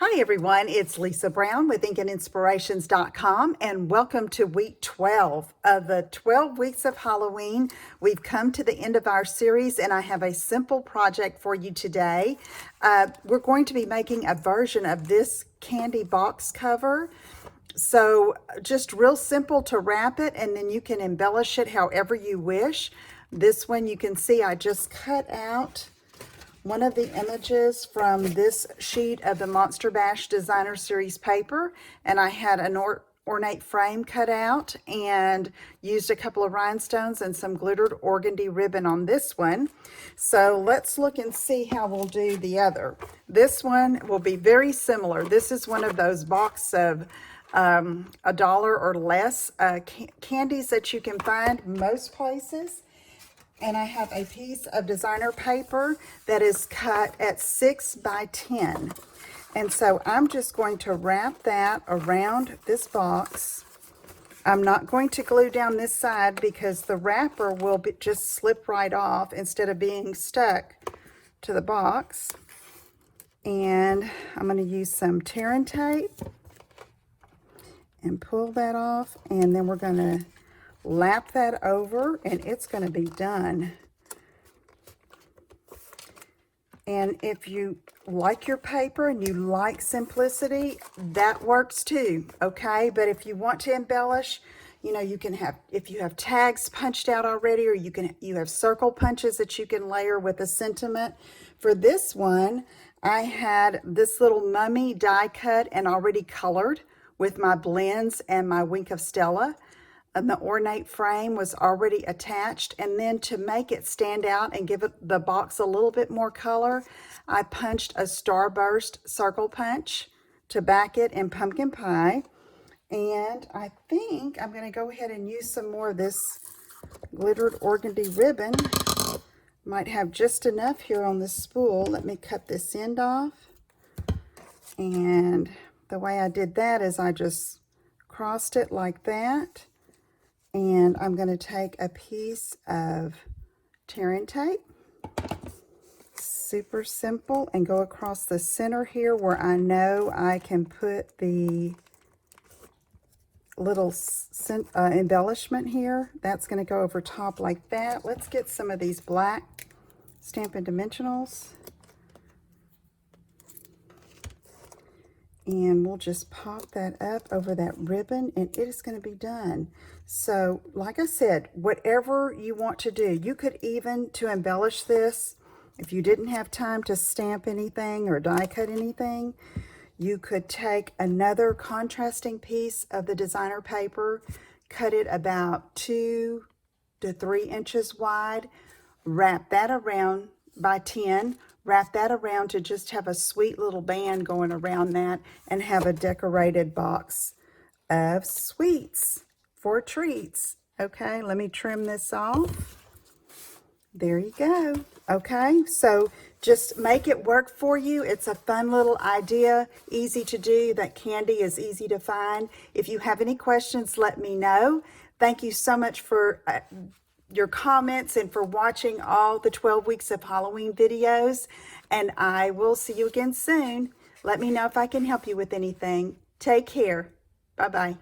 Hi everyone, it's Lisa Brown with InkandInspirations.com and welcome to week 12 of the 12 weeks of Halloween. We've come to the end of our series and I have a simple project for you today. We're going to be making a version of this candy box cover. So just real simple to wrap it, and then you can embellish it however you wish. This one you can see I just cut out one of the images from this sheet of the Monster Bash Designer Series paper, and I had an ornate frame cut out and used a couple of rhinestones and some glittered organdy ribbon on this one. So let's look and see how we'll do the other. This one will be very similar. This is one of those box of $1 or less candies that you can find most places. And I have a piece of designer paper that is cut at 6 by 10. And so I'm just going to wrap that around this box. I'm not going to glue down this side because the wrapper will just slip right off instead of being stuck to the box. And I'm going to use some tear and tape and pull that off. And then we're going to lap that over and it's going to be done. And if you like your paper and you like simplicity, that works too, okay? But if you want to embellish, you know, you can have, if you have tags punched out already, or you have circle punches that you can layer with a sentiment. For this one, I had this little mummy die cut and already colored with my blends and my Wink of Stella. And the ornate frame was already attached, and then to make it stand out and give it the box a little bit more color, I punched a starburst circle punch to back it in pumpkin pie. And I think I'm going to go ahead and use some more of this glittered organdy ribbon. Might have just enough here on this spool. Let me cut this end off. And the way I did that is I just crossed it like that. And I'm going to take a piece of tear and tape, super simple, and go across the center here where I know I can put the little embellishment here. That's going to go over top like that. Let's get some of these black Stampin' Dimensionals. And we'll just pop that up over that ribbon and it is going to be done. So like I said, whatever you want to do, you could even, to embellish this, if you didn't have time to stamp anything or die cut anything, you could take another contrasting piece of the designer paper, cut it about 2 to 3 inches wide, wrap that around by 10, wrap that around to just have a sweet little band going around that, and have a decorated box of sweets for treats. Okay, let me trim this off. There you go. Okay, so just make it work for you. It's a fun little idea, easy to do. That candy is easy to find. If you have any questions, let me know. Thank you so much for your comments and for watching all the 12 weeks of Halloween videos, and I will see you again soon. Let me know if I can help you with anything. Take care. Bye-bye.